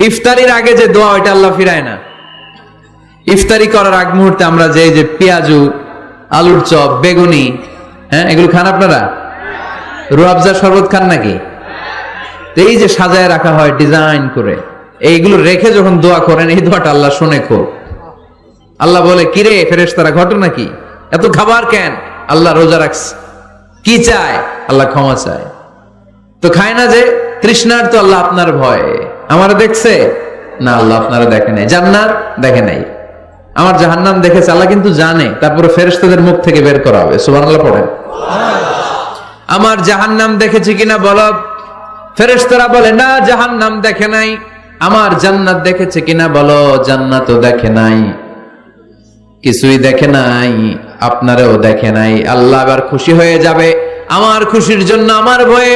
ইফতারির আগে যে দোয়া ওইটা আল্লাহ ফিরায় না। ইফতারি করার আগ মুহূর্তে আমরা যে পেঁয়াজু, আলুর চপ, বেগুনি, হ্যাঁ এগুলো খান আপনারা? রুয়াবজা শরবত খান নাকি? এই যে সাজায় রাখা হয় ডিজাইন করে, এইগুলো রেখে যখন দোয়া করেন এই দোয়াটা আল্লাহ শুনে খুব। আল্লাহ বলে, কিরে ফেরেশতারা ঘটনা কি, এত খাবার কেন? আল্লাহ রোজা রাখছে। কি চায়? আল্লাহ ক্ষমা চায়। তো খায় না যে তৃষ্ণার, তো আল্লাহ আপনার ভয়। আমারা দেখছে না, আল্লাহ আপনারা দেখে নাই। জান্নাত দেখে নাই, আমার জাহান্নাম দেখেছে আল্লাহ কিন্তু জানে। তারপরে ফেরেশতাদের মুখ থেকে বের করা হবে। সুবহানাল্লাহ পড়েন। আমার জাহান্নাম দেখেছি কিনা বলো? ফেরেশতারা বলে না, জাহান্নাম দেখে নাই। আমার জান্নাত দেখেছে কিনা বলো? জান্নাতও দেখে নাই, কিছুই দেখে নাই, আপনারাও দেখে নাই। আল্লাহ আবার খুশি হয়ে যাবে। আমার খুশির জন্য আমার ভয়ে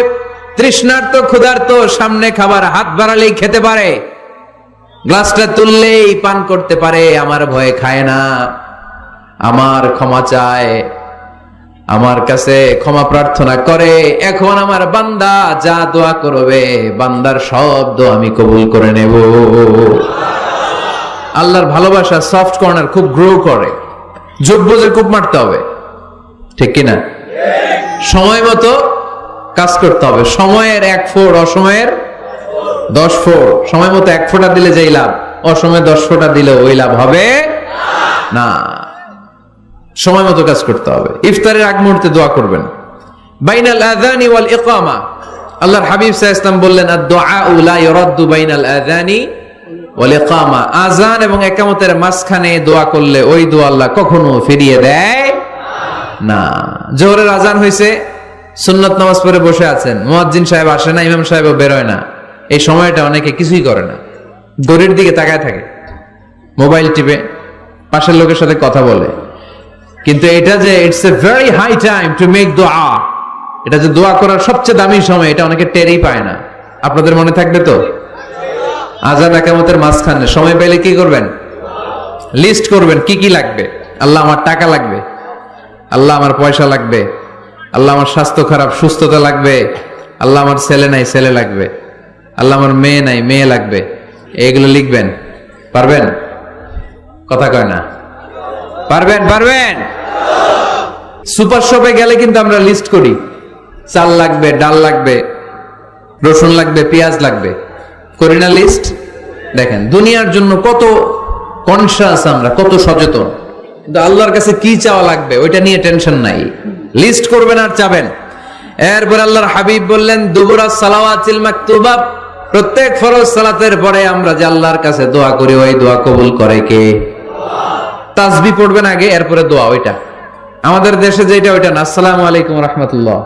তৃষ্ণার্ত ক্ষুধার্ত সামনে খাবার হাত বাড়ালেই খেতে পারে, গ্লাসটা তুললেই পান করতে পারে, আমার ভয়ে খায় না। আমার ক্ষমা চায়, আমার কাছে ক্ষমা প্রার্থনা করে। এখন আমার বান্দা যা দোয়া করবে, বান্দার সব দোয়া আমি কবুল করে নেব। আল্লাহর ভালোবাসা সফট কর্নার খুব গ্রো করে, যোগ বুঝে খুব মারতে হবে, ঠিক কিনা? সময় মতো কাজ করতে হবে। সময়ের 1 ফোঁট, অসময়ের 10 ফোঁট। সময় মতো 1 ফোঁটা দিলে যেই লাভ, অসময়ে 10 ফোঁটা দিলে ওই লাভ হবে না। সময় মতো কাজ করতে হবে। ইফতারের আগ মুহূর্তে দোয়া করবেন। বাইনাল আযানি ওয়াল ইকামা, আল্লাহর হাবিব সাল্লাল্লাহু আলাইহি ওয়াসাল্লাম বললেন, আদ-দুআউ লা ইউরাদ্দু বাইনাল আযানি ওয়াল ইকামা। আযান এবং ইকামতের মাঝখানে দোয়া করলে ওই দোয়া আল্লাহ কখনো ফিরিয়ে দেয় না। জোহরের আযান হইছে, সুন্নাত নামাজ পড়ে বসে আছেন, মুয়াজ্জিন সাহেব আসে না, ইমাম সাহেবও বেরোয় না। এই সময়টা অনেকে কিছুই করে না, ঘড়ির দিকে তাকায় থাকে, মোবাইল টিপে, পাশের লোকের সাথে কথা বলে। কিন্তু এটা যে it's a very high time to make দোয়া, এটা যে দোয়া করার সবচেয়ে দামি সময়, এটা অনেকে টেরই পায় না। আপনাদের মনে থাকবে তো? আযান ইকামতের মাঝখানে সময় পেলে কি করবেন? লিস্ট করবেন কি কি লাগবে। আল্লাহ আমার টাকা লাগবে, আল্লাহ আমার পয়সা লাগবে, আল্লাহ আমার স্বাস্থ্য খারাপ, সুস্থতা লাগবে, আল্লাহ আমার ছেলে নাই, ছেলে লাগবে, আল্লাহ আমার মেয়ে নাই, মেয়ে লাগবে। এগুলো লিখবেন। পারবেন? কথা কয় না। পারবেন? পারবেন? সুপার শপে গেলে কিন্তু আমরা লিস্ট করি, চাল লাগবে, ডাল লাগবে, রসুন লাগবে, পেঁয়াজ লাগবে, করি না লিস্ট? দেখেন দুনিয়ার জন্য কত কনশাস আমরা, কত সচেতন। কিন্তু আল্লাহর কাছে কি চাওয়া লাগবে ওইটা নিয়ে টেনশন নাই। লিস্ট করবেন আর চাবেন। এরপর আল্লাহর হাবিব বললেন, দুবুরাস সালাওয়াতিল মাকতুবা, প্রত্যেক ফরজ সালাতের পরে আমরা যে আল্লাহর কাছে দোয়া করি, ওই দোয়া কবুল করে কে? তাসবিহ পড়বেন আগে, এরপরে দোয়া। ওইটা আমাদের দেশে যেটা, ওইটা না। আসসালামু আলাইকুম ওয়া রাহমাতুল্লাহ,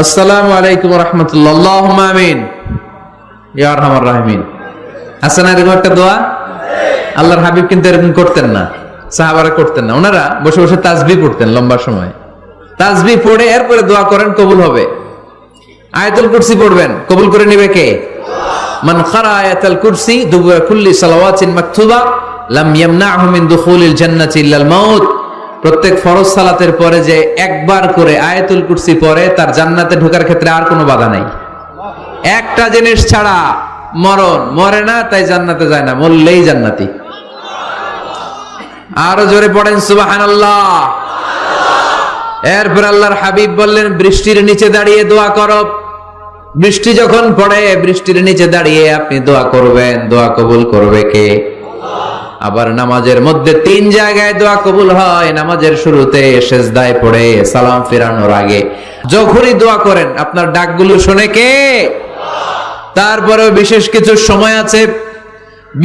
আসসালামু আলাইকুম ওয়া রাহমাতুল্লাহ, আল্লাহুম্মা আমিন ইয়া আরহামার রাহিমিন। আছে না এরকম একটা দোয়া? আল্লাহর হাবিব কিন্তু এরকম করতেন না, সাহাবারা করতেন না। ওনারা বসে বসে তাসবিহ পড়তেন লম্বা সময়। তাসবিহ পড়ে এরপরে দোয়া করেন, কবুল হবে। আয়াতুল কুরসি পড়বেন, কবুল করে নেবে কে? মান ক্বারা আয়াতুল কুরসি দুবুরা কুল্লি সালাওয়াতিন মাকতুবা লাম ইয়ামনাহু মিন দুখুলিল জান্নাতি ইল্লাল মাউত। প্রত্যেক ফরজ সালাতের পরে যে একবার করে আয়াতুল কুরসি পড়ে, তার জান্নাতে ঢোকার ক্ষেত্রে আর কোনো বাধা নাই। একটা জিনিস ছাড়া, মরণ। মরে না তাই জান্নাতে যায় না, মরলেই জান্নাতি। আরো জোরে পড়েন সুবহানাল্লাহ। এরপর আল্লাহর হাবিব বললেন, বৃষ্টির নিচে দাঁড়িয়ে দোয়া করো। বৃষ্টি যখন পড়ে, বৃষ্টির নিচে দাঁড়িয়ে আপনি দোয়া করবেন, দোয়া কবুল করবে কে? আবার নামাজের মধ্যে 3 জায়গায় দোয়া কবুল হয়। নামাজের শুরুতে, সেজদায় পড়ে, সালাম ফেরানোর আগে। যখনই দোয়া করেন আপনার ডাকগুলো শোনে কে? তারপরেও বিশেষ কিছু সময় আছে,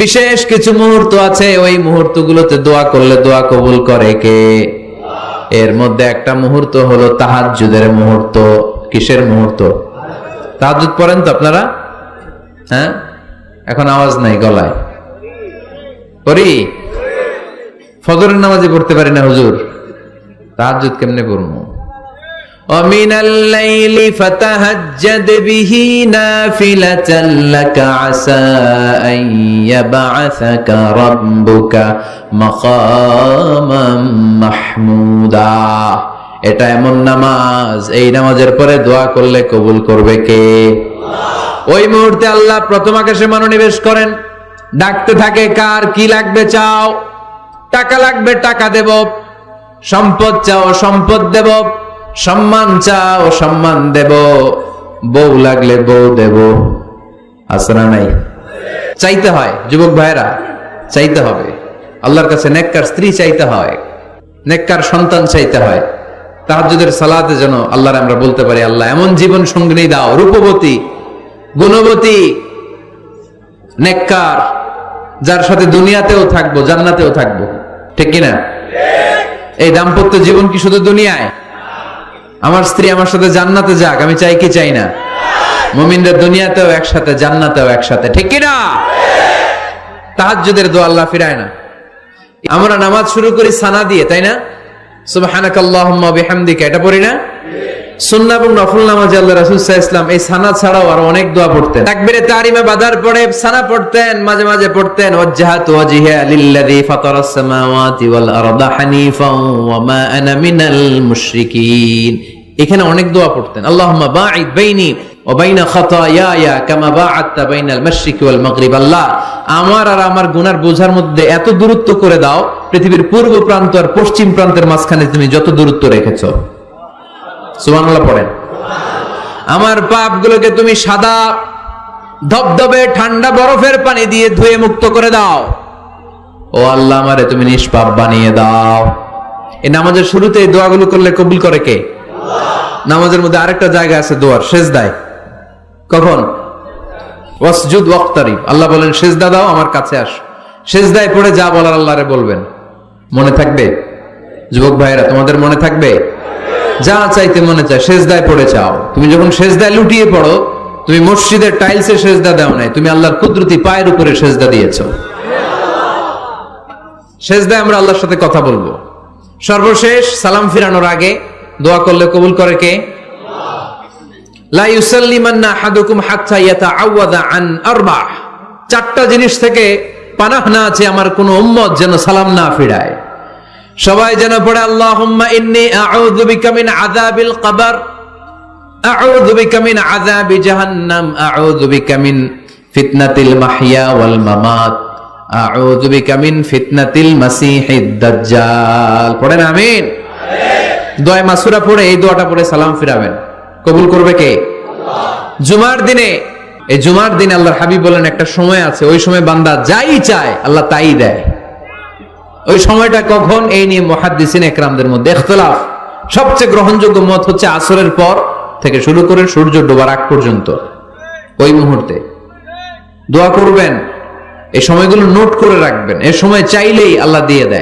বিশেষ কিছু মুহূর্ত আছে, ওই মুহূর্তগুলোতে দোয়া করলে দোয়া কবুল করে কে? এর মধ্যে একটা মুহূর্ত হলো তাহাজ্জুদের মুহূর্ত। কিসের মুহূর্ত? তাহাজ্জুদ পড়েন তো আপনারা? হ্যাঁ, এখন আওয়াজ নাই গলায়। পড়ি? ফজরের নামাজে পড়তে পারি না হুজুর, তাহাজ্জুদ কেমনে পড়বো? ومن الليل فتهجد به نافلة لك عسى أن يبعثك ربك مقاما محمودا। এটা এমন নামাজ, এই নামাজের পরে দোয়া করলে কবুল করবে কে? ওই মুহূর্তে আল্লাহ প্রথম আকাশে মনোনিবেশ করেন, ডাকতে থাকে, কার কি লাগবে চাও, টাকা লাগবে টাকা দেব, সম্পদ চাও সম্পদ দেব, সম্মান চাও সম্মান দেব, বউ লাগলে বউ দেব। আসরা নাই? চাইতে হয় যুবক ভাইরা, চাইতে হবে আল্লাহর কাছে। নেককার স্ত্রী চাইতে হয়, নেককার সন্তান চাইতে হয়। তাহাজ্জুদের সালাতে যেন আল্লাহর আমরা বলতে পারি, আল্লাহ এমন জীবন সঙ্গিনী দাও, রূপবতী, গুণবতী, নেককার, যার সাথে দুনিয়াতেও থাকবো জান্নাতেও থাকবো। ঠিক কিনা? এই দাম্পত্য জীবন কি শুধু দুনিয়ায়? আমার স্ত্রী আমার সাথে জান্নাতে যাক, আমি চাই কি চাই না? মুমিনরা দুনিয়াতেও একসাথে জান্নাতেও একসাথে। ঠিক কিনা? তাহাজ্জুদের দোয়া আল্লাহ ফিরায় না। আমরা নামাজ শুরু করি সানা দিয়ে, তাই না? সুবহানাকাল্লাহুম্মা বিহামদিকা, এটা পড়ি না? সুন্নাহ এবং নফল নামাজে আল্লাহ রাসূল সাল্লাল্লাহু আলাইহি ওয়াসাল্লাম এই সানা ছাড়াও আরো অনেক দোয়া পড়তেন। তাকবীরে তাহরিমে বাদার পড়ে সানা পড়তেন, মাঝে মাঝে পড়তেন ওয়াজ্জাহাতু ওয়াজহিয়া লিল্লাযী ফাতারাস সামাওয়াতি ওয়াল আরদা হানিফাও ওয়া মা আনা মিনাল মুশরিকিন। এখানে অনেক দোয়া পড়তেন। আল্লাহুম্মা বাঈদ বাইনি ওয়া বাইনা খাতায়ায়া কামা বাআদতা বাইনাল মাশরিকি ওয়াল মাগরিব। আল্লাহ, আমার আর আমার গুনার বোঝার মধ্যে এত দূরত্ব করে দাও, পৃথিবীর পূর্ব প্রান্ত আর পশ্চিম প্রান্তের মাঝখানে তুমি যত দূরত্ব রেখেছো। সুবহানাল্লাহ পড়েন। আমার পাপগুলোকে তুমি সাদা ধবধবে ঠান্ডা বরফের পানি দিয়ে ধুয়ে মুক্ত করে দাও। ও আল্লাহ, আমারে তুমি নিষ্পাপ বানিয়ে দাও। এই নামাজের শুরুতে এই দোয়াগুলো করলে কবুল করে কে? নামাজের মধ্যে আরেকটা জায়গা আছে দোয়ার, সেজদায়। কখন? ওয়াসজুদ ওয়াক্তারিব। আল্লাহ বলেন সেজদা দাও, আমার কাছে আসো। সেজদায় পড়ে যা বলার আল্লাহরে বলবেন। মনে থাকবে? যুবক ভাইরা, তোমাদের মনে থাকবে? যা চাইতে মনে চায় সেজদায় পড়ে চাও। তুমি যখন সেজদায় লুটিয়ে পড়ো, তুমি মসজিদের টাইলসে সেজদা দাও নাই, তুমি আল্লাহর কুদরতি পায়ের উপরে সেজদা দিয়েছো। সেজদায় আমরা আল্লাহর সাথে কথা বলবো। সর্বশেষ সালাম ফিরানোর আগে দোয়া করলে কবুল করে কে? লা ইউসাল্লিমান্না আহাদুকুম হাত্তা ইয়াতাআওয়াযা আন আরবা। চারটা জিনিস থেকে পানাহ না আছে আমার কোন উম্মত যেন সালাম না ফিরায়। সবাই যেন পড়ে আল্লাহুম্মা ইন্নী আউযু বিকা মিন আযাবিল কবর, আউযু বিকা মিন আযাবি জাহান্নাম, আউযু বিকা মিন ফিতনাতিল মাহইয়া ওয়াল মামাত, আউযু বিকা মিন ফিতনাতিল মাসিহিদ দাজ্জাল। পড়েন আমিন। দোয়া মাসুরা পড়ে এই দোয়াটা পড়ে সালাম ফিরাবেন। কবুল করবে কে? আল্লাহ। জুমার দিনে, এই জুমার দিনে আল্লাহর হাবিব বলেন একটা সময় আছে, ওই সময় বান্দা যাই চায় আল্লাহ তাই দেয়। ওই সময়টা কখন? এই নিয়ে মুহাদ্দিসিন ইকরামদের মধ্যে ইখতিলাফ। সবচেয়ে গ্রহণযোগ্য মত হচ্ছে আসরের পর থেকে শুরু করে সূর্য ডোবার আগ পর্যন্ত। ওই মুহূর্তে দোয়া করবেন, এই সময়গুলো নোট করে রাখবেন। এই সময় চাইলেই আল্লাহ দিয়ে দেয়।